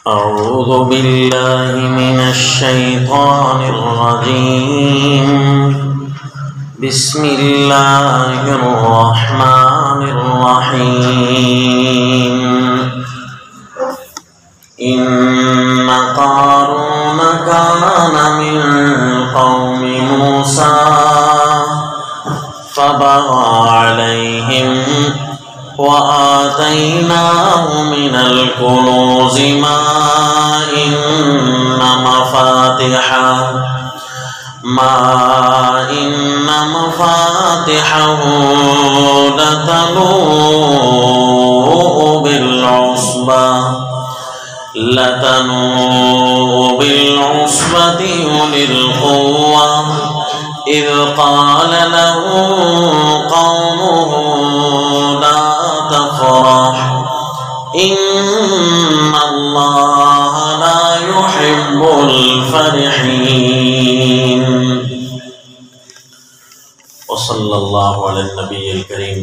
أعوذ بالله من الشيطان الرجيم. بسم الله الرحمن الرحيم. إن قارون كان من قوم موسى فبغى عليهم وآتيناه من الكنوز ما إن مفاتحه لتنوء بالعصبة أولي القوة إذ قال له قومه لا تفرح إن الله لا يحب الفرحين. وصلی اللہ علی النبی الکریم.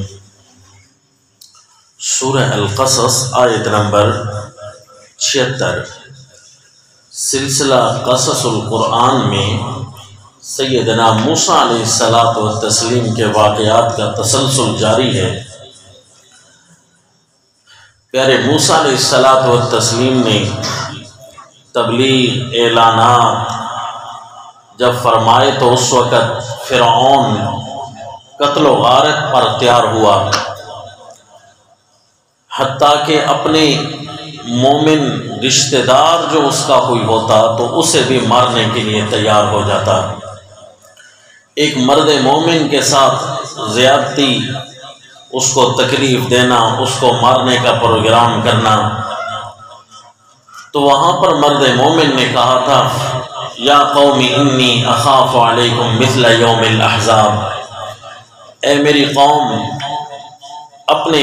سورہ القصص آیت نمبر 76. سلسلہ قصص القرآن میں سیدنا موسیٰ علیہ السلام کے واقعات کا تسلسل جاری ہے. پیارے موسیٰ علیہ السلام نے تبلیغ اعلانات جب فرمائے تو اس وقت فرعون قتل و غارت پر تیار ہوا، حتیٰ کہ اپنے مومن رشتہ دار جو اس کا کوئی ہوتا تو اسے بھی مارنے کے لیے تیار ہو جاتا. ایک مرد مومن کے ساتھ زیادتی، اس کو تکلیف دینا، اس کو مارنے کا پروگرام کرنا. تو وہاں پر مرد مومن نے کہا تھا یا قوم انی اخاف علیکم مثل یوم الاحزاب. اے میری قوم، اپنے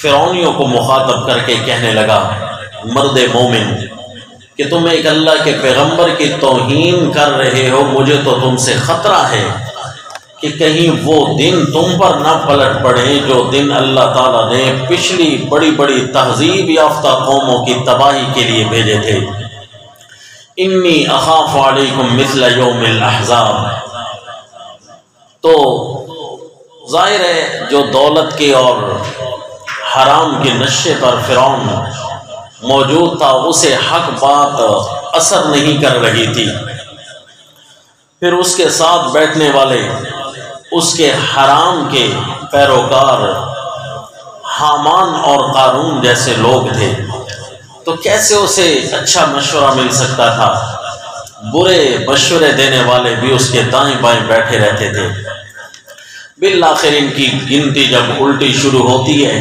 فرعونیوں کو مخاطب کر کے کہنے لگا مرد مومن کہ تم ایک اللہ کے پیغمبر کی توہین کر رہے ہو. مجھے تو تم سے خطرہ ہے کہ کہیں وہ دن تم پر نہ پلٹ پڑے جو دن اللہ تعالیٰ نے پچھلی بڑی بڑی تہذیب یافتہ قوموں کی تباہی کے لیے بھیجے تھے. انی اخاف علیکم مثل یوم الاحزاب. تو ظاہر ہے جو دولت کے اور حرام کے نشے پر فرعون موجود تھا اسے حق بات اثر نہیں کر رہی تھی. پھر اس کے ساتھ بیٹھنے والے اس کے حرام کے پیروکار حامان اور قارون جیسے لوگ تھے. تو کیسے اسے اچھا مشورہ مل سکتا تھا؟ برے مشورے دینے والے بھی اس کے دائیں بائیں بیٹھے رہتے تھے. بالآخر ان کی گنتی جب الٹی شروع ہوتی ہے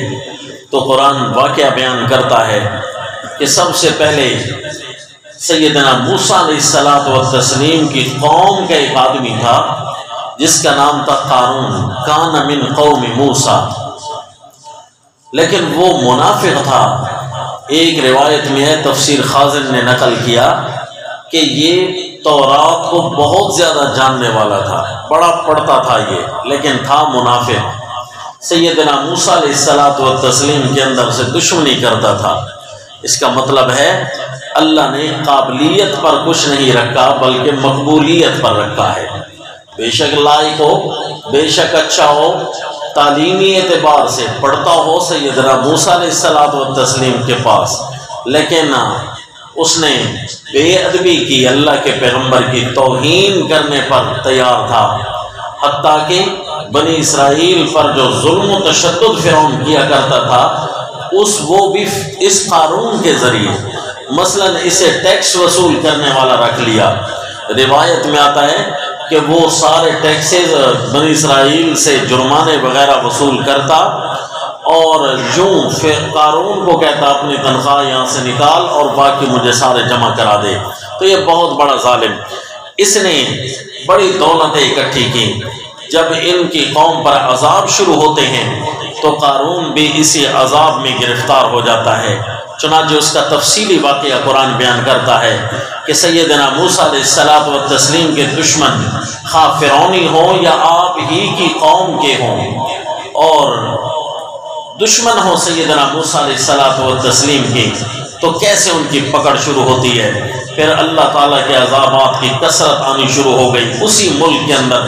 تو قرآن واقعہ بیان کرتا ہے کہ سب سے پہلے سیدنا موسیٰ علیہ السلام کی قوم کا ایک آدمی تھا جس کا نام تھا قارون. کان من قوم موسیٰ، لیکن وہ منافق تھا. ایک روایت میں ہے، تفسیر خازن نے نقل کیا کہ یہ تورات کو بہت زیادہ جاننے والا تھا، بڑا پڑھتا تھا یہ، لیکن تھا منافق. سیدنا موسیٰ علیہ السلام کے اندر سے دشمنی کرتا تھا. اس کا مطلب ہے اللہ نے قابلیت پر کچھ نہیں رکھا بلکہ مقبولیت پر رکھا ہے. بے شک لائق ہو، بے شک اچھا ہو، تعلیمی اعتبار سے پڑھتا ہو سیدنا موسیٰ علیہ السلام کے پاس، لیکن اس نے بے ادبی کی، اللہ کے پیغمبر کی توہین کرنے پر تیار تھا. حتیٰ کہ بنی اسرائیل پر جو ظلم و تشدد فرعون کیا کرتا تھا وہ بھی اس قارون کے ذریعے، مثلا اسے ٹیکس وصول کرنے والا رکھ لیا. روایت میں آتا ہے کہ وہ سارے ٹیکسز بنی اسرائیل سے جرمانے وغیرہ وصول کرتا اور یوں پھر قارون کو کہتا اپنی تنخواہ یہاں سے نکال اور باقی مجھے سارے جمع کرا دے. تو یہ بہت بڑا ظالم. اس نے بڑی دولتیں اکٹھی کی. جب ان کی قوم پر عذاب شروع ہوتے ہیں تو قارون بھی اسی عذاب میں گرفتار ہو جاتا ہے. چنانچہ اس کا تفصیلی واقعہ قرآن بیان کرتا ہے کہ سیدنا موسیٰ علیہ السلام کے دشمن خواہ فرعونی ہوں یا آپ ہی کی قوم کے ہوں، اور دشمن ہو سیدنا موسیٰ علیہ الصلوۃ والتسلیم کی، تو کیسے ان کی پکڑ شروع ہوتی ہے؟ پھر اللہ تعالیٰ کے عذابات کی کثرت آنی شروع ہو گئی اسی ملک کے اندر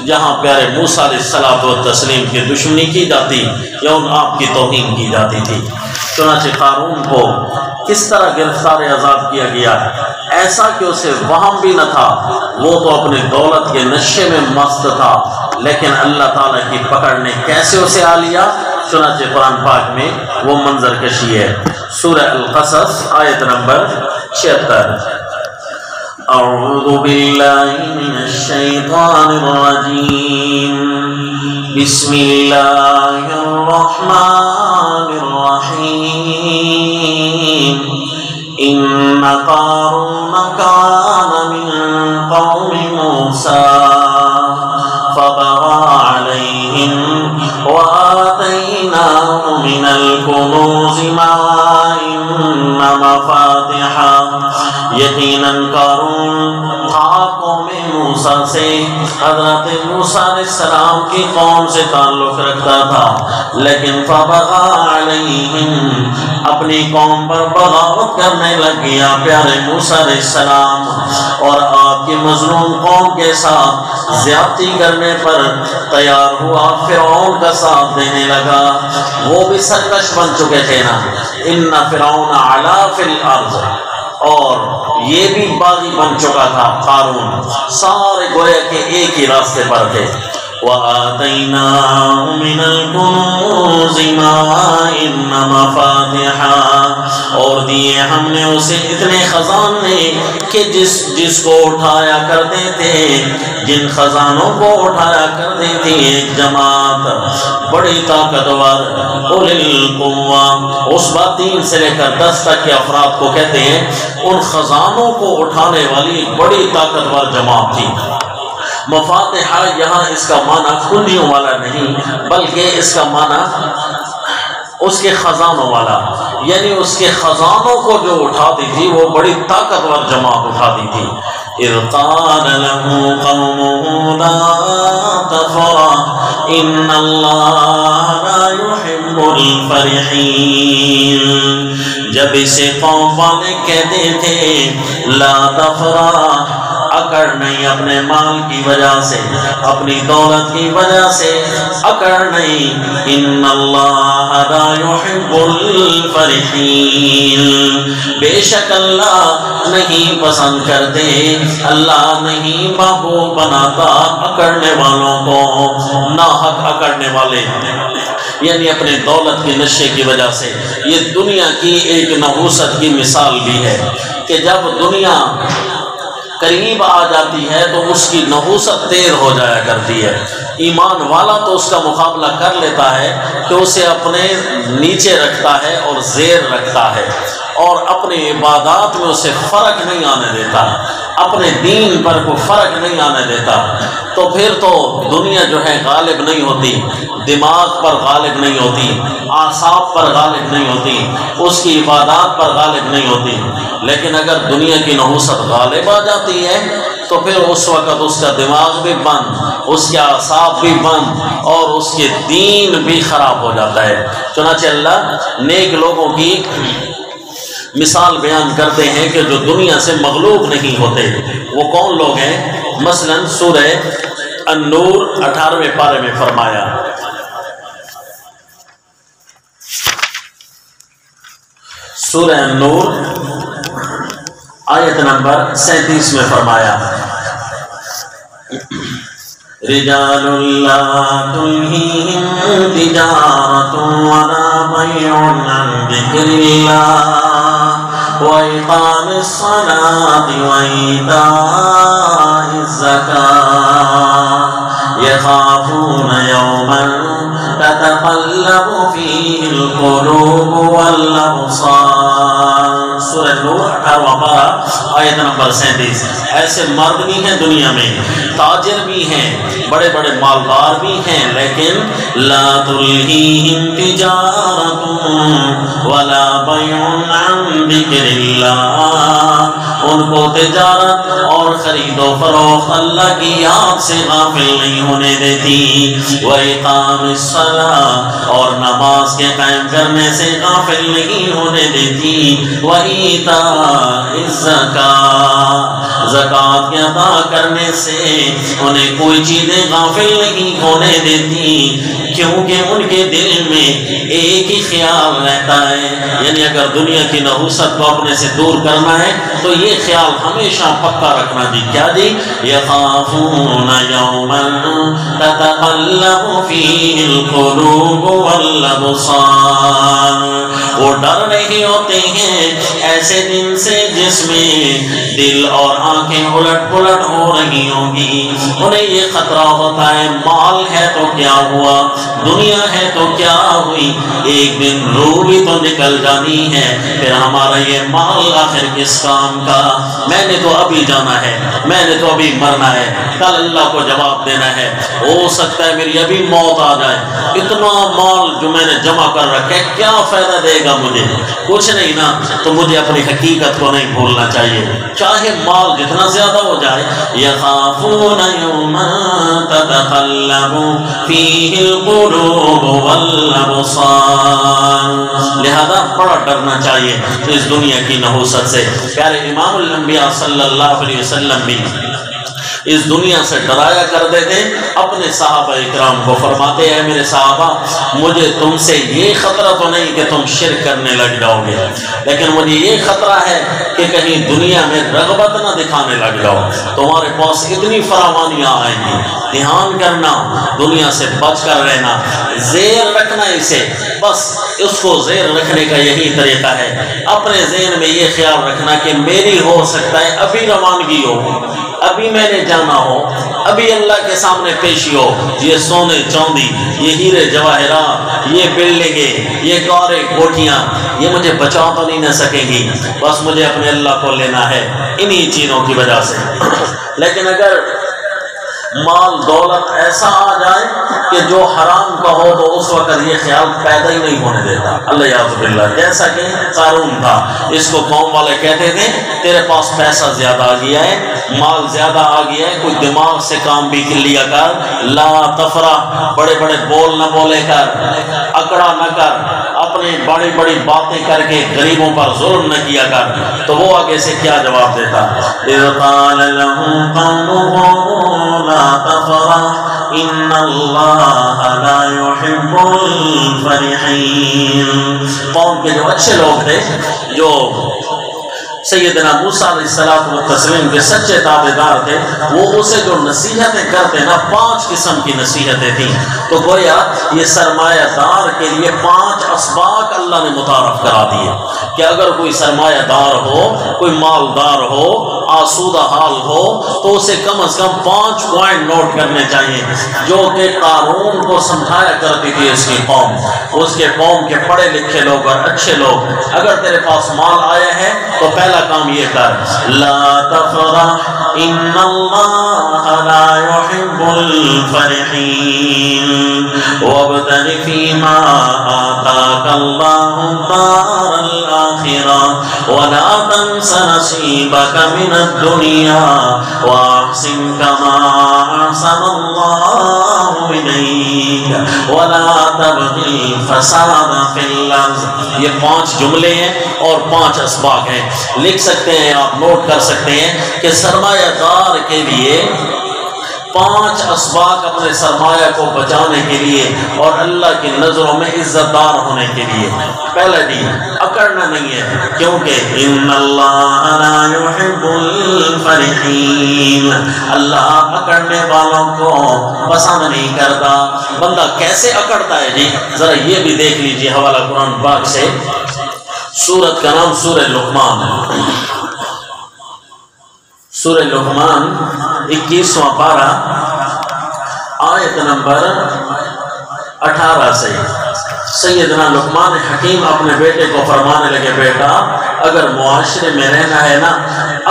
جہاں پیارے موسیٰ علیہ الصلوۃ والتسلیم کی دشمنی کی جاتی یا ان آپ کی توہین کی جاتی تھی۔ چنانچہ قارون کو کس طرح گرفتار عذاب کیا گیا؟ ایسا کہ اسے وہم بھی نہ تھا، وہ تو اپنی دولت کے نشے میں مست تھا، لیکن اللہ تعالیٰ کی پکڑ نے کیسے اسے آ لیا؟ چنانچہ قرآن پاک میں وہ منظر کشی ہے۔ سورہ القصص آیت نمبر 76۔ اعوذ باللہ من الشیطان الرجیم، بسم اللہ الرحمن الرحیم۔ ان قارون کان من قوم موسیٰ فبغى عليهم وآتيناه من الكنوز ما إن مفاتحه یقیناً قارون قوم موسیٰ سے حضرت موسیٰ علیہ السلام کی قوم سے تعلق رکھتا تھا، لیکن فبغى علیہم اپنی قوم پر بغاوت کرنے لگ گیا پیارے موسیٰ علیہ السلام، اور آپ کی مظلوم قوم کے ساتھ زیادتی کرنے پر تیار ہوا، فرعون کا ساتھ دینے لگا۔ وہ بھی سرکش بن چکے تھے نا، ان فرعون علا فی الارض، اور یہ بھی باغی بن چکا تھا قارون، سارے گویا کہ ایک ہی راستے پر تھے۔ وَآتَيْنَاهُ مِنَ الْكُنُوزِ مَا إِنَّ مَفَاتِحَهُ، اور دیے ہم نے اسے اتنے خزانے کہ جس کو اٹھایا کرتے تھے، جن خزانوں کو اٹھایا کرتے تھے ایک جماعت بڑی طاقتور، اولِ القوہ، اس بات 3 سے لے کر 10 تک کے افراد کو کہتے ہیں، ان خزانوں کو اٹھانے والی بڑی طاقتور جماعت تھی۔ مفاتحہ یہاں اس کا معنی کنجیوں والا نہیں، بلکہ اس کا معنی اس کے خزانوں والا، یعنی اس کے خزانوں کو جو اٹھاتی تھی وہ بڑی طاقتور جماعت اٹھاتی تھی۔ اِذْ قَالَ لَهُ قَوْمُهُ لَا تَفْرَحْ إِنَّ اللَّهَ لَا يُحِبُّ الْفَرِحِينَ، جب اسے قوم والے کہتے تھے لا تفرح، اکڑ نہیں اپنے مال کی وجہ سے، اپنی دولت کی وجہ سے اکڑ نہیں، ان اللہ لا يحب الفرحین، بے شک اللہ نہیں پسند کرتے، اللہ نہیں محبوب بناتا اکڑنے والوں کو، ناحق اکڑنے والے، یعنی اپنے دولت کے نشے کی وجہ سے۔ یہ دنیا کی ایک نحوست کی مثال بھی ہے کہ جب دنیا قریب آ جاتی ہے تو اس کی نحوست تیر ہو جایا کرتی ہے۔ ایمان والا تو اس کا مقابلہ کر لیتا ہے کہ اسے اپنے نیچے رکھتا ہے اور زیر رکھتا ہے، اور اپنی عبادات میں اسے فرق نہیں آنے دیتا، اپنے دین پر کوئی فرق نہیں آنے دیتا، تو پھر تو دنیا جو ہے غالب نہیں ہوتی، دماغ پر غالب نہیں ہوتی، اعصاب پر غالب نہیں ہوتی، اس کی عبادات پر غالب نہیں ہوتی۔ لیکن اگر دنیا کی نحوست غالب آ جاتی ہے تو پھر اس وقت اس کا دماغ بھی بند، اس کے اعصاب بھی بند، اور اس کے دین بھی خراب ہو جاتا ہے۔ چنانچہ اللہ نیک لوگوں کی مثال بیان کرتے ہیں کہ جو دنیا سے مغلوب نہیں ہوتے، وہ کون لوگ ہیں؟ مثلا سورہ النور 18ویں پارے میں فرمایا، سورہ النور آیت نمبر 37 میں فرمایا، رجال لا تلہیہم تجارۃ ولا بیع عن ذکر اللہ وإقام الصلاة وإيتاء الزكاة يخافون يوما تتقلب فيه القلوب والأبصار۔ سورہ نور 18واں پارہ آیت نمبر 37۔ ایسے مرد بھی ہیں دنیا میں، تاجر بھی ہیں، بڑے بڑے مالدار بھی ہیں، لیکن لا تلہیہم تجارۃ ولا بیع عن ذکر اللہ، ان کو تجارت اور خرید و فروخت اللہ کی یاد سے غافل نہیں ہونے دیتی، وَإِقَامِ الصَّلَاةِ اور نماز کے قائم کرنے سے غافل نہیں ہونے دیتی، وَإِيتَاءِ الزَّكَاةِ زکوٰۃ کے ادا کرنے سے انہیں کوئی چیزیں غافل نہیں ہونے دیتی، کیونکہ ان کے دل میں ایک ہی خیال رہتا ہے، یعنی اگر دنیا کی نحوست کو اپنے سے دور کرنا ہے تو یہ خیال ہمیشہ پکا رکھنا جی، کیا جی؟ یخافون یوما تتقلب فیہ القلوب والابصار، وہ ڈر رہے ہوتے ہیں ایسے دن سے جس میں دل اور آنکھیں الٹ پلٹ ہو رہی ہوں گی، انہیں یہ خطرہ ہوتا ہے مال ہے تو کیا ہوا، دنیا ہے تو کیا ہوئی، ایک دن روح بھی تو نکل جانی ہے، پھر ہمارا یہ مال آخر کس کام کا، میں نے تو ابھی جانا ہے، میں نے تو ابھی مرنا ہے، کل اللہ کو جواب دینا ہے، ہو سکتا ہے میری ابھی موت آ جائے، اتنا مال جو میں نے جمع کر رکھا ہے کیا فائدہ دے گا مجھے، کچھ نہیں نا، تو مجھے اپنی حقیقت کو نہیں بھولنا چاہیے، چاہے مال جتنا زیادہ ہو جائے۔ یخافون یوما تتقلب فیہ القلوب والابصار، لہذا بڑا ڈرنا چاہیے اس دنیا کی نحوست سے۔ پیارے امام الانبیاء صلی اللہ علیہ وسلم بھی اس دنیا سے ڈرایا کرتے تھے، اپنے صحابہ اکرام کو فرماتے ہیں میرے صحابہ مجھے تم سے یہ خطرہ تو نہیں کہ تم شرک کرنے لگ جاؤ گے، لیکن مجھے یہ خطرہ ہے کہ کہیں دنیا میں رغبت نہ دکھانے لگ جاؤ، تمہارے پاس اتنی فراوانیاں آئیں گی، دھیان کرنا، دنیا سے بچ کر رہنا، زیر رکھنا اسے، بس اس کو زیر رکھنے کا یہی طریقہ ہے، اپنے ذہن میں یہ خیال رکھنا کہ میری ہو سکتا ہے ابھی روانگی ہو، ابھی میں نے جانا ہو، ابھی اللہ کے سامنے پیشی ہو، یہ سونے چاندی، یہ ہیرے جواہرات، یہ بلڈنگیں، یہ کاریں کوٹھیاں، یہ مجھے بچا تو نہیں نہ سکیں گی، بس مجھے اپنے اللہ کو لینا ہے انہی چیزوں کی وجہ سے۔ لیکن اگر مال دولت ایسا آ جائے کہ جو حرام کا ہو تو اس وقت یہ خیال پیدا ہی نہیں ہونے دیتا، اللہ یعوذ باللہ، جیسا کہ قارون تھا، اس کو قوم والے کہتے تھے تیرے پاس پیسہ زیادہ آ گیا ہے، مال زیادہ آ گیا ہے، کوئی دماغ سے کام بھی لیا کر، لا تفرح، بڑے بڑے بول نہ بولے کر، اکڑا نہ کر، اپنی بڑی بڑی باتیں کر کے غریبوں پر ظلم نہ کیا کر، تو وہ آگے سے کیا جواب دیتا؟ اِذْ قَالَ لَهُ قَوْمُهُ لَا تَفْرَحْ إِنَّ اللَّهَ لَا يُحِبُّ الْفَرِحِينَ۔ قوم کے جو اچھے لوگ تھے، جو سیدنا موسیٰ علیہ السلام کے سچے تابعدار تھے، وہ اسے جو نصیحتیں کرتے نا، 5 قسم کی نصیحتیں تھیں، تو گویا یہ سرمایہ دار کے لیے 5 اسباق اللہ نے متعارف کرا دیے کہ اگر کوئی سرمایہ دار ہو، کوئی مالدار ہو، آسودہ حال ہو، تو اسے کم از کم 5 پوائنٹ نوٹ کرنے چاہیے، جو کہ قارون کو سمجھایا کرتی تھی اس کی قوم، اس کے قوم کے پڑھے لکھے لوگ اور اچھے لوگ۔ اگر تیرے پاس مال آیا ہے تو پہلا کام یہ کر، لا تفرح ان اللہ لا يحب الفرحین وابتغ فیما آتاک اللہ الدار الآخرہ ولا تنس نصیبک من الدنیا واحسن کما احسن اللہ الیک ولا تبغی الفساد فی الارض۔ یہ 5 جملے ہیں اور 5 اسباق ہیں، لکھ سکتے ہیں آپ، نوٹ کر سکتے ہیں کہ سرمایہ دار کے لیے 5 اسباق اپنے سرمایہ کو بچانے کے لیے اور اللہ کی نظروں میں عزت دار ہونے کے لیے۔ پہلا جی اکڑنا نہیں ہے، کیونکہ ان اللہ لا يحب الفرحین، اللہ اکڑنے والوں کو پسند نہیں کرتا۔ بندہ کیسے اکڑتا ہے جی؟ ذرا یہ بھی دیکھ لیجیے، حوالہ قرآن پاک سے، سورت کا نام سورہ لقمان ہے، سورہ لقمان 21واں پارہ آیت نمبر 18 سے سیدنا لقمان حکیم اپنے بیٹے کو فرمانے لگے، بیٹا اگر معاشرے میں رہنا ہے نا،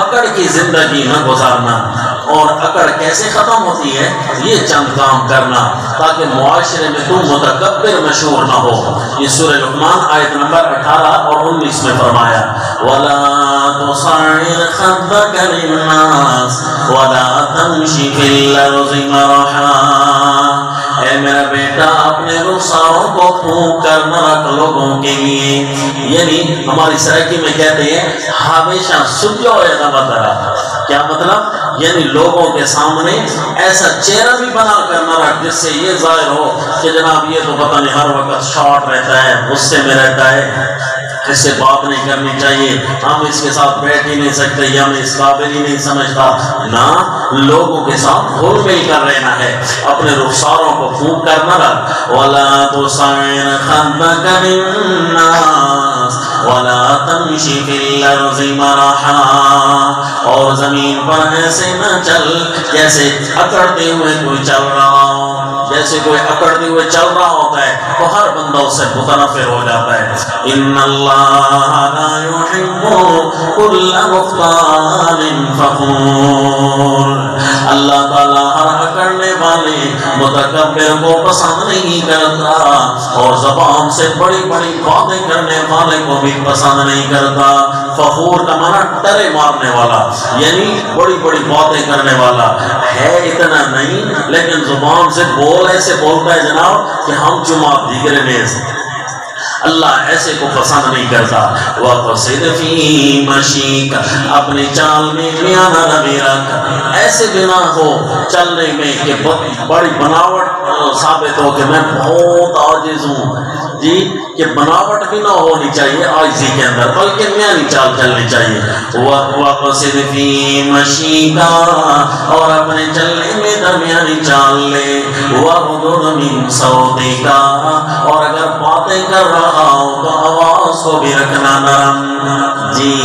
اکڑ کی زندگی نہ گزارنا، اور اکڑ کیسے ختم ہوتی ہے؟ یہ چند کام کرنا تاکہ معاشرے میں تم متکبر مشہور نہ ہو۔ یہ سورہ لقمان آیت نمبر 18 اور 19 میں فرمایا، وَلَا تصعر خدك للناس ولا تمشي في الأرض مرحا۔ اے میرا بیٹا اپنے رخساروں کو پھونک کر نہ رکھ لوگوں کے لیے، یعنی ہماری سرائکی میں کہتے ہیں ہمیشہ سجو ایدہ بدرا۔ کیا مطلب؟ یعنی لوگوں کے سامنے ایسا چہرہ بھی بنا کر نہ رکھ جس سے یہ ظاہر ہو کہ جناب یہ تو پتہ نہیں ہر وقت شارٹ رہتا ہے، غصے میں رہتا ہے، اس سے بات نہیں کرنی چاہیے، ہم اس کے ساتھ بیٹھ ہی نہیں سکتے، یا ہمیں اس قابل ہی نہیں سمجھتا۔ نہ، لوگوں کے ساتھ گھل مل کر رہنا ہے، اپنے رخساروں کو پھونک کر نہ رکھ۔ وَلَا تُصَعِّرْ خَدَّكَ لِلنَّاسِ وَلَا تَمْشِ فِي الْأَرْضِ مَرَحًا، اور زمین پر ایسے نہ چل جیسے اکڑتے ہوئے کوئی چل رہا ہو۔ جیسے کوئی اکڑتے ہوئے چل رہا ہوتا ہے تو ہر بندہ اس سے متنفر ہو جاتا ہے۔ ان اللہ لا يحب كل مختال فخور، اللہ تعالیٰ ہر اکڑنے والے متکبر کو پسند نہیں کرتا، اور زبان سے بڑی بڑی باتیں کرنے والے کو بھی پسند نہیں کرتا۔ فخور کا معنی ڈرے مارنے والا، یعنی بڑی بڑی باتیں کرنے والا ہے، اتنا نہیں لیکن زبان سے بول ایسے بولتا ہے جناب کہ ہم جمعہ دیگرے نیز، اللہ ایسے کو پسند نہیں کرتا۔ وَقَصِدْ فِي مَشِيكَ، اپنی چال میں میانہ روی رکھ، ایسے بنا ہو چلنے میں کہ بڑی بناوٹ ثابت ہو کہ میں بہت عاجز ہوں، جی، کہ بناوٹ بھی نہ ہونی چاہیے عاجزی کے اندر، بلکہ میانی چال چلنی چاہیے۔ وَقَصِدْ فِي مَشِيكَ، اور اپنے چلنے میں درمیانی چال لے۔ وَغْضُضْ مِنْ صَوْتِكَ، اور اگر باتیں کر رہا ہو تو آواز کو بھی رکھنا نرم۔ جی،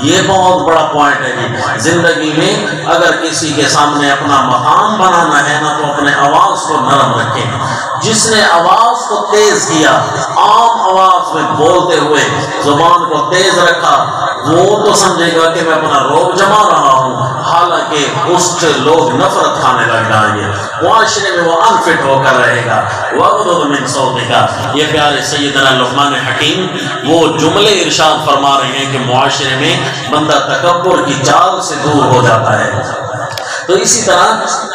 یہ بہت بڑا پوائنٹ ہے جی، زندگی میں اگر کسی کے سامنے اپنا مقام بنانا ہے نا تو اپنے آواز کو نرم رکھیں۔ جس نے آواز کو تیز کیا، عام آواز میں بولتے ہوئے زبان کو تیز رکھا، وہ تو سمجھے گا کہ میں اپنا روب جما رہا ہوں، حالانکہ اس سے لوگ نفرت کھانے لگ جائیں گے، معاشرے میں وہ انفٹ ہو کر رہے گا۔ وَغْضُضْ مِنْ صَوْتِكَ، یہ پیارے سیدنا لقمان حکیم وہ جملے ارشاد فرما رہے ہیں کہ معاشرے میں بندہ تکبر کی چال سے دور ہو جاتا ہے۔ تو اسی طرح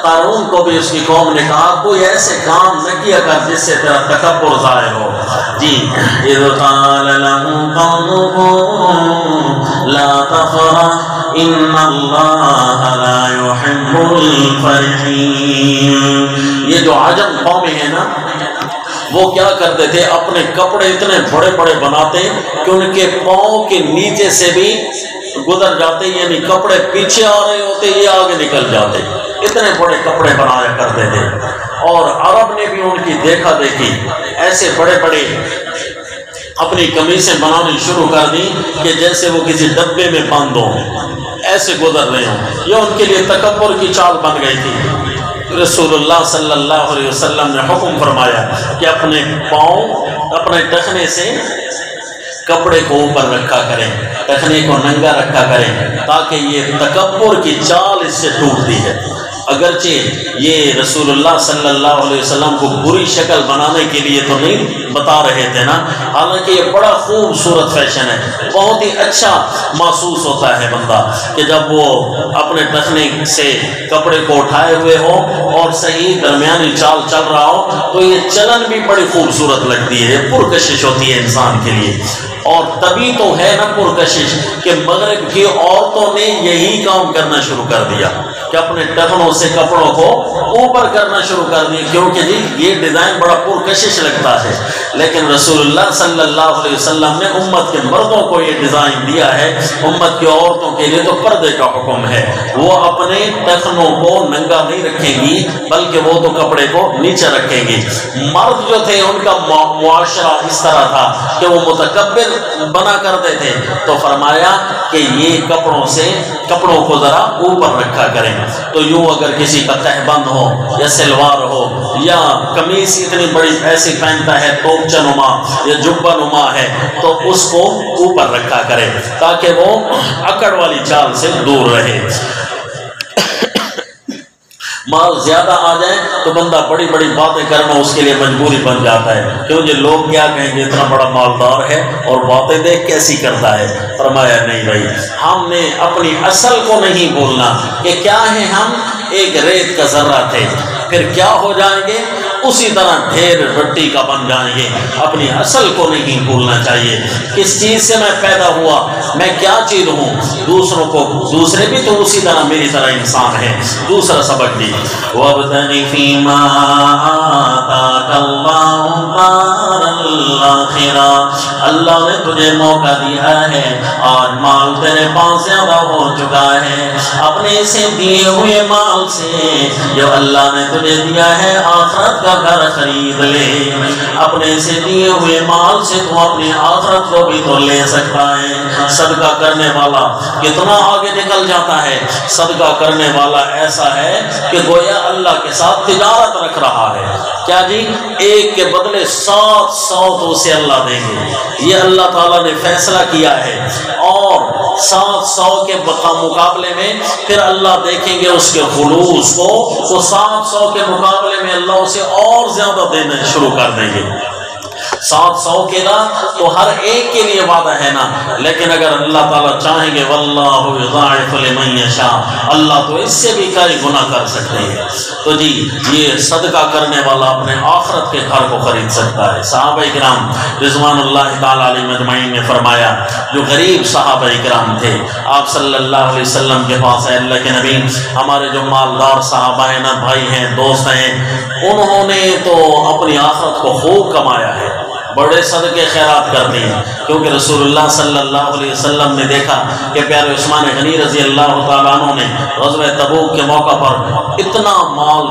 قارون کو بھی اس کی قوم نے کہا کوئی ایسے کام نہ کیا کر جس سے تیرا تکبر ظاہر ہو۔ جی، اِذْ قَالَ لَهُ قَوْمُهُ لَا تَفْرَحْ إِنَّ اللَّهَ لَا يُحِبُّ الْفَرِحِينَ، یہ جو عجم قومیں ہیں نا، وہ کیا کرتے تھے، اپنے کپڑے اتنے بڑے بڑے بناتے کہ ان کے پاؤں کے نیچے سے بھی گزر جاتے، یعنی کپڑے پیچھے آ رہے ہوتے یہ آگے نکل جاتے، اتنے بڑے کپڑے بنایا کرتے تھے۔ اور عرب نے بھی ان کی دیکھا دیکھی ایسے بڑے بڑے اپنی قمیصیں بنانی شروع کر دی کہ جیسے وہ کسی ڈبے میں بند ہوں، ایسے گزر رہے ہوں۔ یہ ان کے لیے تکبر کی چال بن گئی تھی۔ رسول اللہ صلی اللہ علیہ وسلم نے حکم فرمایا کہ اپنے پاؤں اپنے ٹخنے سے کپڑے کو اوپر رکھا کریں، ٹخنے کو ننگا رکھا کریں، تاکہ یہ تکبر کی چال اس سے ٹوٹتی ہے۔ اگرچہ یہ رسول اللہ صلی اللہ علیہ وسلم کو بری شکل بنانے کے لیے تو نہیں بتا رہے تھے نا، حالانکہ یہ بڑا خوبصورت فیشن ہے، بہت ہی اچھا محسوس ہوتا ہے بندہ کہ جب وہ اپنے ٹخنے سے کپڑے کو اٹھائے ہوئے ہو اور صحیح درمیانی چال چل رہا ہو تو یہ چلن بھی بڑی خوبصورت لگتی ہے، پرکشش ہوتی ہے انسان کے لیے۔ اور تبھی تو ہے نا پرکشش کہ مغرب کی عورتوں نے یہی کام کرنا شروع کر دیا کہ اپنے ٹخنوں سے کپڑوں کو اوپر کرنا شروع کر دیا، کیونکہ جی یہ ڈیزائن بڑا پرکشش لگتا ہے۔ لیکن رسول اللہ صلی اللہ علیہ وسلم نے امت کے مردوں کو یہ ڈیزائن دیا ہے، امت کی عورتوں کے لیے تو پردے کا حکم ہے، وہ اپنے ٹخنوں کو ننگا نہیں رکھیں گی بلکہ وہ تو کپڑے کو نیچے رکھیں گی۔ مرد جو تھے ان کا معاشرہ اس طرح تھا کہ وہ متکبر بنا کرتے تھے، تو فرمایا کہ یہ کپڑوں کو ذرا اوپر رکھا کریں۔ تو یوں اگر کسی کا تہبند ہو یا سلوار ہو یا قمیص اتنی بڑی ایسی پہنتا ہے توپچہ نما یا جبہ نما ہے تو اس کو اوپر رکھا کرے تاکہ وہ اکڑ والی چال سے دور رہے۔ مال زیادہ آ جائے تو بندہ بڑی بڑی باتیں کرنا اس کے لیے مجبوری بن جاتا ہے، کیوں یہ لوگ کیا کہیں گے اتنا بڑا مالدار ہے اور باتیں دیکھ کیسی کرتا ہے۔ فرمایا نہیں بھائی، ہم نے اپنی اصل کو نہیں بھولنا کہ کیا ہے، ہم ایک ریت کا ذرہ تھے، پھر کیا ہو جائیں گے، اسی طرح ڈھیر مٹی کا بن جائیں گے۔ اپنی اصل کو نہیں بھولنا چاہیے، کس چیز سے میں پیدا ہوا، میں کیا چیز ہوں، دوسرے بھی تو اسی طرح میری طرح انسان ہے۔ دوسرا سبق بھی وَابْتَغِ فِيمَا آتَاكَ اللَّهُ دَارَ الْآخِرَةَ، اللہ نے تجھے موقع دیا ہے، آج مال تیرے پاس زیادہ ہو چکا ہے، اپنے سے دیے ہوئے مال سے جو اللہ نے تجھے دیا ہے آخرت کا گھر خرید لے۔ اپنے سے دیے ہوئے مال سے تو اپنی آخرت کو بھی تو لے سکتا ہے۔ صدقہ کرنے والا کتنا آگے نکل جاتا ہے، صدقہ کرنے والا ایسا ہے کہ گویا اللہ کے ساتھ تجارت رکھ رہا ہے۔ کیا جی، ایک کے بدلے 700 تو اسے اللہ دیں گے، یہ اللہ تعالیٰ نے فیصلہ کیا ہے، اور 700 کے مقابلے میں پھر اللہ دیکھیں گے اس کے خلوص کو، تو 700 کے مقابلے میں اللہ اسے اور زیادہ دینا شروع کر دیں گے۔ 700 کے نا تو ہر ایک کے لیے وعدہ ہے نا، لیکن اگر اللہ تعالیٰ چاہیں گے واللہ یضاعف لمن یشاء، اللہ تو اس سے بھی کئی گنا کر سکتے ہیں۔ تو جی یہ صدقہ کرنے والا اپنے آخرت کے گھر کو خرید سکتا ہے۔ صحابہ کرام رضوان اللہ تعالیٰ علیہم اجمعین نے فرمایا، جو غریب صحابہ کرام تھے آپ صلی اللہ علیہ وسلم کے پاس ہے، اللہ کے نبی ہمارے جو مالدار صحابہ ہیں نا، بھائی ہیں، دوست ہیں، انہوں نے تو اپنی آخرت کو خوب کمایا ہے، بڑے صدقے خیرات کرتے ہیں، کیونکہ رسول اللہ صلی اللہ علیہ وسلم نے دیکھا کہ پیارے عثمان غنی رضی اللہ تعالیٰ عنہ نے غزوہ تبوک کے موقع پر اتنا مال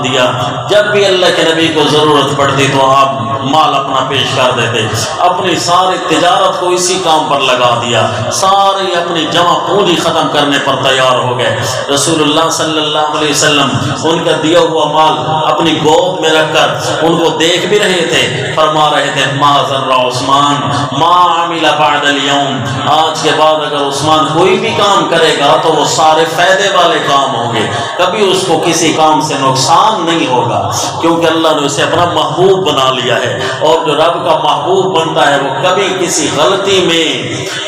دیا، جب بھی اللہ کے نبی کو ضرورت پڑتی تو آپ مال اپنا پیش کر دیتے، اپنی ساری تجارت کو اسی کام پر لگا دیا، ساری اپنی جمع پونجی ختم کرنے پر تیار ہو گئے۔ رسول اللہ صلی اللہ علیہ وسلم ان کا دیا ہوا مال اپنی گود میں رکھ کر ان کو دیکھ بھی رہے تھے، فرما رہے تھے ما ضر عثمان ما عمل بعد اليوم، آج کے بعد اگر عثمان کوئی بھی کام کرے گا تو وہ سارے فائدے والے کام ہوں گے، کبھی اس کو کسی کام سے نقصان نہیں ہوگا، کیونکہ اللہ نے اسے اپنا محبوب بنا لیا ہے، اور جو رب کا محبوب بنتا ہے وہ کبھی کسی غلطی میں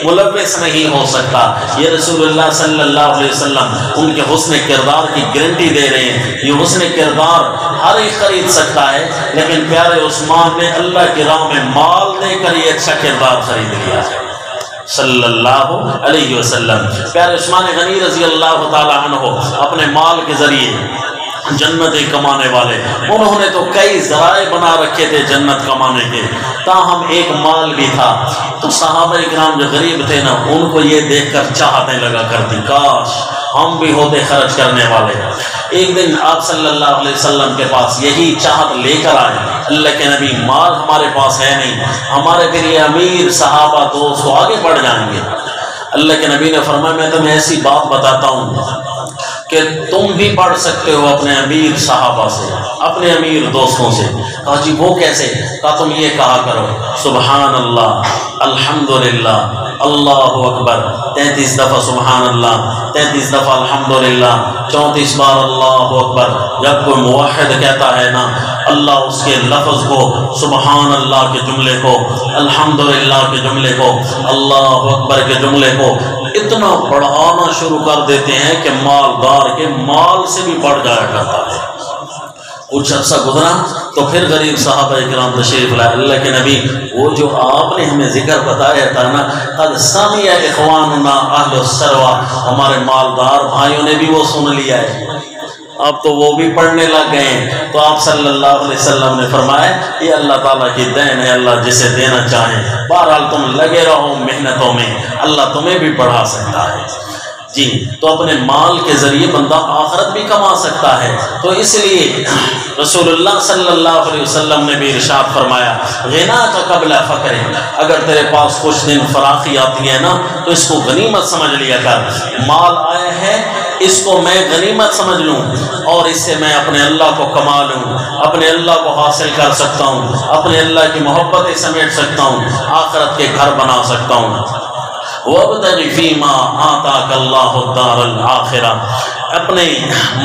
ملوث نہیں ہو سکتا۔ یہ رسول اللہ صلی اللہ علیہ وسلم ان کے حسن کردار کی گارنٹی دے رہے ہیں، یہ حسن کردار ہر ایک خرید سکتا ہے، لیکن پیارے عثمان نے اللہ کی راہ میں مال دے کر یہ اچھا کردار خرید لیا ہے صلی اللہ علیہ وسلم۔ پیارے عثمان غنی رضی اللہ تعالیٰ عنہ اپنے مال کے ذریعے جنتیں کمانے والے، انہوں نے تو کئی ذرائع بنا رکھے تھے جنت کمانے کے، تاہم ایک مال بھی تھا، تو صحابہ کرام جو غریب تھے نا، ان کو یہ دیکھ کر چاہتیں لگا کرتی، کاش ہم بھی ہوتے خرچ کرنے والے۔ ایک دن آپ صلی اللہ علیہ وسلم کے پاس یہی چاہت لے کر آئے، اللہ کے نبی مال ہمارے پاس ہے نہیں، ہمارے پھر یہ امیر صحابہ دوست تو آگے بڑھ جائیں گے۔ اللہ کے نبی نے فرمایا میں تمہیں ایسی بات بتاتا ہوں کہ تم بھی پڑھ سکتے ہو اپنے امیر صحابہ سے، اپنے امیر دوستوں سے۔ کہا جی وہ کیسے؟ کہا تم یہ کہا کرو سبحان اللہ الحمدللہ اللہ اکبر 33 دفعہ سبحان اللہ، 33 دفعہ الحمدللہ، 34 بار اللہ اکبر۔ جب کوئی موحد کہتا ہے نا، اللہ اس کے لفظ کو، سبحان اللہ کے جملے کو، الحمدللہ کے جملے کو، اللہ اکبر کے جملے کو اتنا بڑھانا شروع کر دیتے ہیں کہ مالدار کے مال سے بھی بڑھ جایا کرتا ہے۔ کچھ عرصہ گزرا تو پھر غریب صحابہ کرام تشریف لائے، اللہ کے نبی وہ جو آپ نے ہمیں ذکر بتایا تھا نا، قد سمع اخواننا اہل الثروہ، ہمارے مالدار بھائیوں نے بھی وہ سن لیا ہے، اب تو وہ بھی پڑھنے لگ گئے ہیں۔ تو آپ صلی اللہ علیہ وسلم نے فرمایا یہ اللہ تعالیٰ کی دین ہے، اللہ جسے دینا چاہیں، بہرحال تم لگے رہو محنتوں میں، اللہ تمہیں بھی بڑھا سکتا ہے۔ جی تو اپنے مال کے ذریعے بندہ آخرت بھی کما سکتا ہے، تو اس لیے رسول اللہ صلی اللہ علیہ وسلم نے بھی ارشاد فرمایا غنا کا قبل فقر، اگر تیرے پاس کچھ دن فراخی آتی ہے نا تو اس کو غنیمت سمجھ لیا کر، مال آیا ہے اس کو میں غنیمت سمجھ لوں اور اس سے میں اپنے اللہ کو کما لوں، اپنے اللہ کو حاصل کر سکتا ہوں، اپنے اللہ کی محبتیں سمیٹ سکتا ہوں، آخرت کے گھر بنا سکتا ہوں۔ وَابْتَغِ فِيمَا آتَاكَ اللَّهُ الدَّارَ الْآخِرَةَ، اپنے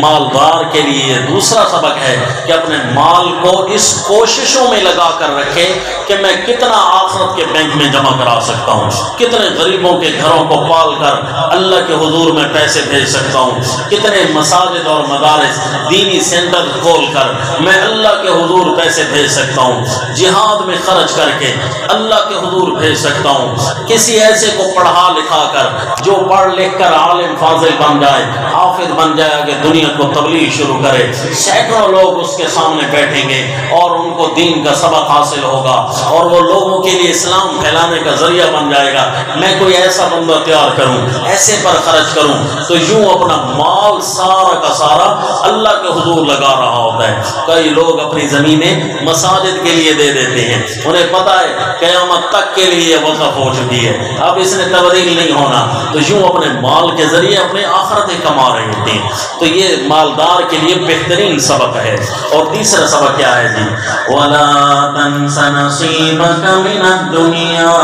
مالدار کے لیے دوسرا سبق ہے کہ اپنے مال کو اس کوششوں میں لگا کر رکھے کہ میں کتنا آخرت کے بینک میں جمع کرا سکتا ہوں، کتنے غریبوں کے گھروں کو پال کر اللہ کے حضور میں پیسے بھیج سکتا ہوں، کتنے مساجد اور مدارس دینی سینٹر کھول کر میں اللہ کے حضور پیسے بھیج سکتا ہوں، جہاد میں خرچ کر کے اللہ کے حضور بھیج سکتا ہوں، کسی ایسے کو پڑھا لکھا کر جو پڑھ لکھ کر عالم فاضل بن جائے، حافظ بن جائے کہ دنیا کو تبلیغ شروع کرے، سینکڑوں لوگ اس کے سامنے بیٹھیں گے اور ان کو دین کا سبق حاصل ہوگا اور وہ لوگوں کے لیے اسلام پھیلانے کا ذریعہ بن جائے گا۔ میں کوئی ایسا بندہ تیار کروں، ایسے پر خرچ کروں تو یوں اپنا مال سارا کا سارا اللہ کے حضور لگا رہا ہوتا ہے۔ کئی لوگ اپنی زمینیں مساجد کے لیے دے دیتے ہیں، انہیں پتہ ہے قیامت تک کے لیے وقف ہو چکی ہے، اب اس نے تبدیل نہیں ہونا، تو یوں اپنے مال کے ذریعے اپنے آخرتیں کما رہے ہوتے ہیں۔ تو یہ مالدار کے لیے بہترین سبق ہے۔ اور تیسرا سبق کیا ہے جی؟ وَلَا تَنْسَ نَصِيبَكَ مِنَ الدُّنْيَا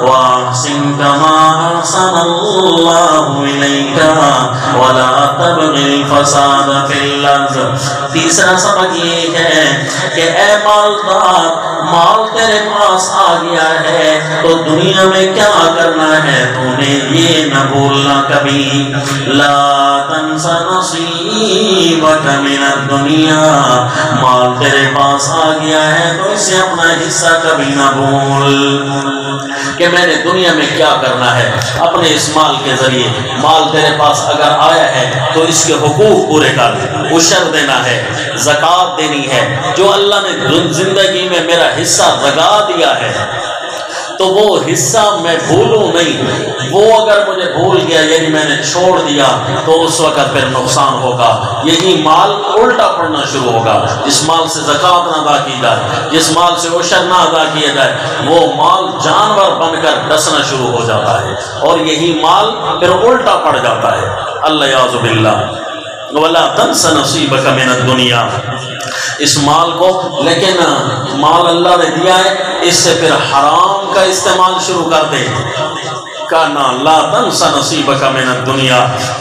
وَأَحْسِنْ كَمَا أَحْسَنَ اللَّهُ إِلَيْكَ وَلَا تَبْغِ الْفَسَادَ فِي الْأَرْضِ۔ تیسرا سبق یہ ہے کہ اے مالدار، مال تیرے پاس آ گیا ہے تو دنیا میں کیا کرنا ہے تو نے یہ نہ بھولنا کبھی، لا تنس نصیبک من الدنیا، مال تیرے پاس آ گیا ہے تو اسے اپنا حصہ کبھی نہ بھول کہ میں نے دنیا میں کیا کرنا ہے اپنے اس مال کے ذریعے۔ مال تیرے پاس اگر آیا ہے تو اس کے حقوق پورے کر، عشر دینا ہے، زکوٰۃ دینی ہے، جو اللہ نے زندگی میں میرا حصہ لگا دیا ہے تو وہ حصہ میں بھولوں نہیں۔ وہ اگر مجھے بھول گیا یعنی میں نے چھوڑ دیا تو اس وقت پھر نقصان ہوگا، یہی مال الٹا پڑنا شروع ہوگا۔ جس مال سے زکوٰۃ نہ ادا کی جائے، جس مال سے عشر نہ ادا کیا جائے، وہ مال جانور بن کر ڈسنا شروع ہو جاتا ہے اور یہی مال پھر الٹا پڑ جاتا ہے۔ اللہ یعوذ باللہ۔ وَلَا تَنْسَ نَصِیبَكَ مِنَ الدُّنْیَا، اس مال کو، لیکن مال اللہ نے دیا ہے اس سے پھر حرام کا استعمال شروع کر دے۔ کہنا لا تنس نصیبک من الدنیا،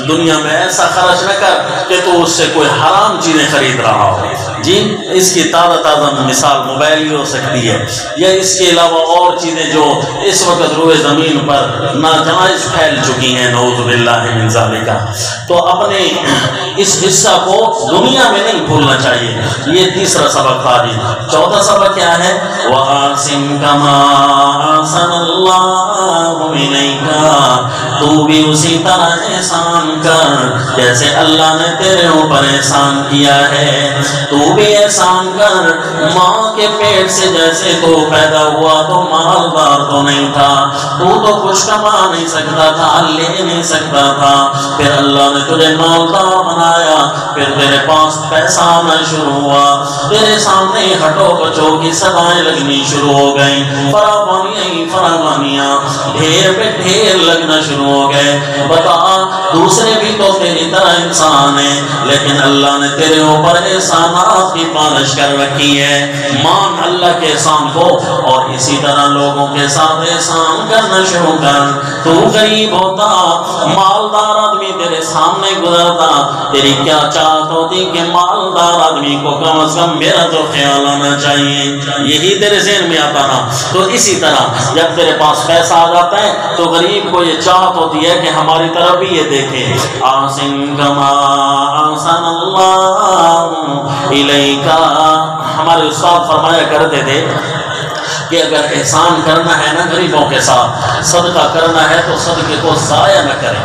دنیا میں ایسا خرچ نہ کر کہ تو اس سے کوئی حرام چیزیں خرید رہا ہو۔ جی اس کی تازہ مثال موبائل ہی ہو سکتی ہے، یا اس کے علاوہ اور چیزیں جو اس وقت روئے زمین پر ناجائز پھیل چکی ہیں، نعوذ باللہ من ذالک۔ تو اپنے اس حصہ کو دنیا میں نہیں بھولنا چاہیے۔ یہ تیسرا سبق تھا جی۔ چوتھا سبق کیا ہے؟ وَأَحْسِنْ كَمَا أَحْسَنَ اللَّهُ إِلَيْكَ، تو بھی اسی طرح احسان کر جیسے اللہ نے تیرے اوپر احسان کیا ہے، تو بھی احسان کر۔ ماں کے پیٹ سے جیسے تو پیدا ہوا تو مالدار تو نہیں تھا، تو کچھ کما نہیں سکتا تھا، لے نہیں سکتا تھا، پھر اللہ نے تجھے مالدار بنایا، پھر تیرے پاس پیسہ آنا شروع ہوا، تیرے سامنے ہٹو بچوں کی صدائیں لگنی شروع ہو گئیں، فراوانیاں ڈھیر پہ ڈھیر لگنا شروع ہو گئے۔ بتا دوسرے بھی تو تیری طرح انسان ہیں، لیکن اللہ نے تیرے اوپر احسانات کی پالش کر رکھی ہے۔ مان اللہ کے احسان کو اور اسی طرح لوگوں کے ساتھ احسان کرنا شروع کر۔ تو غریب ہوتا، مالدار آدمی تیرے سامنے گزرتا، تیری کیا چاہت ہوتی کہ مالدار آدمی کو کم از کم میرا تو خیال آنا چاہیے، یہی تیرے ذہن میں آتا نا۔ تو اسی طرح جب تیرے پاس پیسہ آ جاتا ہے تو غریب کو یہ چاہت ہوتی ہے کہ ہماری طرف بھی یہ دیکھے۔ احسن کما احسن اللہ الیک، ہمارے استاد فرمایا کرتے تھے کہ اگر احسان کرنا ہے نا غریبوں کے ساتھ، صدقہ کرنا ہے تو صدقے کو ضائع نہ کریں،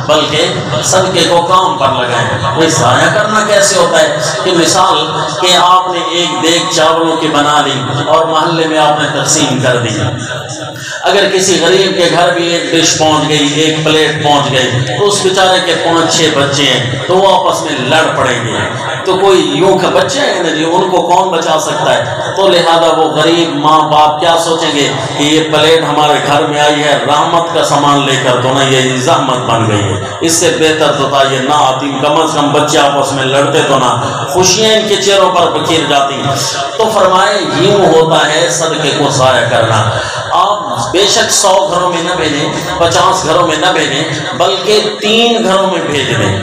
بلکہ صدقے کو کام پر لگائیں۔ وہ ضائع کرنا کیسے ہوتا ہے کہ مثال کہ آپ نے ایک دیگ چاولوں کی بنا لی اور محلے میں آپ نے تقسیم کر دی، اگر کسی غریب کے گھر بھی ایک ڈش پہنچ گئی، ایک پلیٹ پہنچ گئی، تو اس بیچارے کے 5-6 بچے ہیں تو وہ آپس میں لڑ پڑیں گے، تو کوئی یوں کا بچے ہیں نا جی، ان کو کون بچا سکتا ہے؟ تو لہذا وہ غریب ماں باپ کیا سوچیں گے کہ یہ پلیٹ ہمارے گھر میں آئی ہے رحمت کا سامان لے کر، تو نہ یہ زحمت بن گئی ہے، اس سے بہتر تو تھا یہ نہ آتی، کم از کم بچے آپس میں لڑتے تو نہ، خوشیاں ان کے چہروں پر بکھیر جاتی۔ تو فرمائے یوں ہوتا ہے صدقے کو ضائع کرنا۔ آپ بے شک 100 گھروں میں نہ بھیجیں، 50 گھروں میں نہ بھیجیں، بلکہ 3 گھروں میں بھیج دیں۔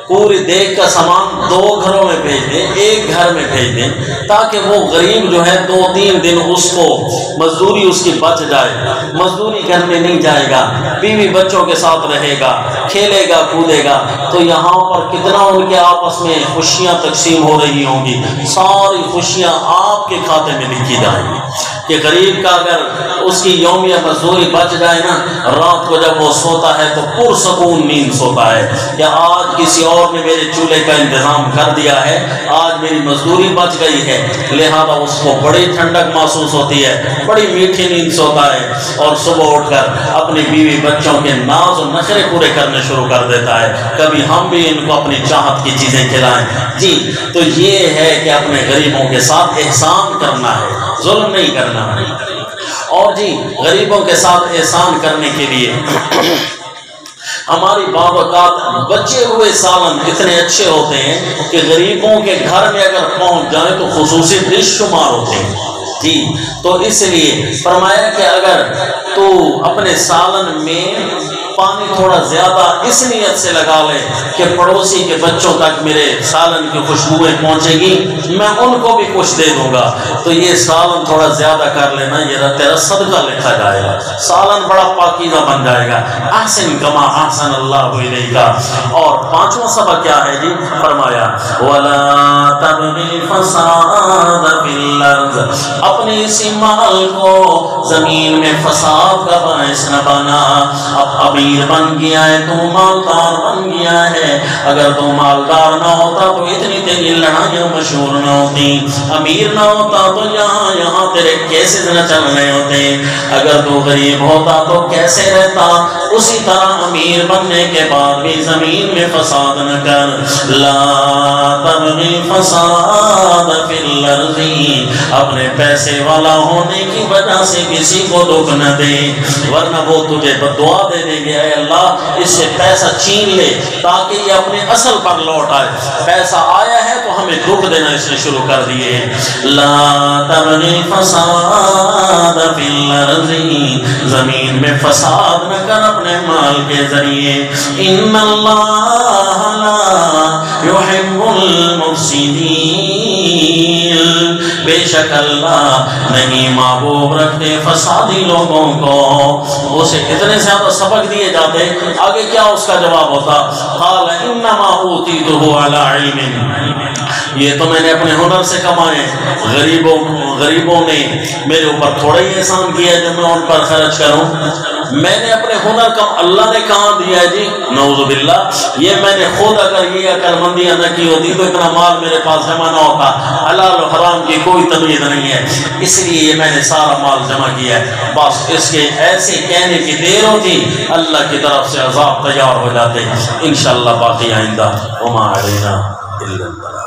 پوری دیگ کا سامان 2 گھروں میں بھیج دیں، 1 گھر میں بھیج دیں، تاکہ وہ غریب جو ہے 2-3 دن اس کو مزدوری اس کی بچ جائے، مزدوری کرنے نہیں جائے گا، بیوی بچوں کے ساتھ رہے گا، کھیلے گا کودے گا، تو یہاں پر کتنا ان کے آپس میں خوشیاں تقسیم ہو رہی ہوں گی، ساری خوشیاں آپ کے کھاتے میں لکھی جائیں گی۔ کہ غریب کا اگر اس کی یومیہ مزدوری بچ جائے نا، رات کو جب وہ سوتا ہے تو پرسکون نیند سوتا ہے کہ آج کسی اور نے میرے چولہے کا انتظام کر دیا ہے، آج میری مزدوری بچ گئی ہے، لہذا اس کو بڑی ٹھنڈک محسوس ہوتی ہے، بڑی میٹھی نیند سوتا ہے، اور صبح اٹھ کر اپنی بیوی بچوں کے ناز و نخرے پورے کرنے شروع کر دیتا ہے، کبھی ہم بھی ان کو اپنی چاہت کی چیزیں کھلائیں۔ جی تو یہ ہے کہ اپنے غریبوں کے ساتھ احسان کرنا ہے، ظلم نہیں کرنا۔ اور جی غریبوں کے ساتھ احسان کرنے کے لیے ہماری بعض اوقات بچے ہوئے سالن اتنے اچھے ہوتے ہیں کہ غریبوں کے گھر میں اگر پہنچ جائیں تو خصوصی ڈش شمار ہوتے ہیں۔ جی تو اس لیے فرمایا کہ اگر تو اپنے سالن میں پانی تھوڑا زیادہ اس نیت سے لگا لے کہ پڑوسی کے بچوں تک میرے سالن کی خوشبوئیں پہنچے گی، میں ان کو بھی کچھ دے دوں گا، تو یہ سالن تھوڑا زیادہ کر لینا، یہ تیرا صدقہ لکھا جائے گا، سالن بڑا پاکیزہ بن جائے گا۔ احسن کما احسن اللہ الیک۔ اور 5واں سبق کیا ہے جی؟ فرمایا وَلَا تَبْغِ الْفَسَادَ فِي الْأَرْضِ، اپنے اسی مال کو زمین میں فساد کا باعث نہ بنا۔ اب امیر بن گیا ہے، تو مالدار بن گیا ہے، اگر تو مالدار نہ ہوتا تو اتنی تیری لڑائیاں مشہور نہ ہوتی، امیر نہ ہوتا تو یہاں تیرے کیسز نہ چل رہے ہوتے، اگر تو غریب ہوتا تو کیسے رہتا۔ اسی طرح امیر بننے کے بعد بھی زمین میں فساد نہ کر۔ لا تبغی فساد فی الارض، اپنے پیسے والا ہونے کی وجہ سے کسی کو دکھ نہ دے، ورنہ وہ تجھے دعا دے دیں گے اے اللہ اس سے پیسہ چھین لے تاکہ یہ اپنے اصل پر لوٹ آئے، پیسہ آیا ہے تو ہمیں دکھ دینا اس نے شروع کر دیے ہیں۔ لا تبغی فساد فی الارض، زمین میں فساد نہ کر اپنے مال کے ذریعے۔ ان اللہ لا یحب المفسدین، بے شک اللہ نہیں محبوب رکھتے فسادی لوگوں کو۔ اسے اتنے زیادہ سبق دیے جاتے، آگے کیا اس کا جواب ہوتا؟ قال انما اوتیتہ علی علم، یہ تو میں نے اپنے ہنر سے کمائے، غریبوں نے میرے اوپر تھوڑا ہی احسان کیا جو میں ان پر خرچ کروں، میں نے اپنے ہنر کا اللہ نے کہاں دیا ہے جی؟ نعوذ باللہ، یہ میں نے خود اگر یہ عقل مندیاں نہ کی ہوتی تو اتنا مال میرے پاس جمع نہ ہوتا، حلال و حرام کی کوئی تمیز نہیں ہے، اس لیے یہ میں نے سارا مال جمع کیا ہے۔ بس اس کے ایسے کہنے کی دیر ہوتی اللہ کی طرف سے عذاب تیار ہو جاتے۔ انشاءاللہ باقی آئندہ وما علینا الا البلاغ۔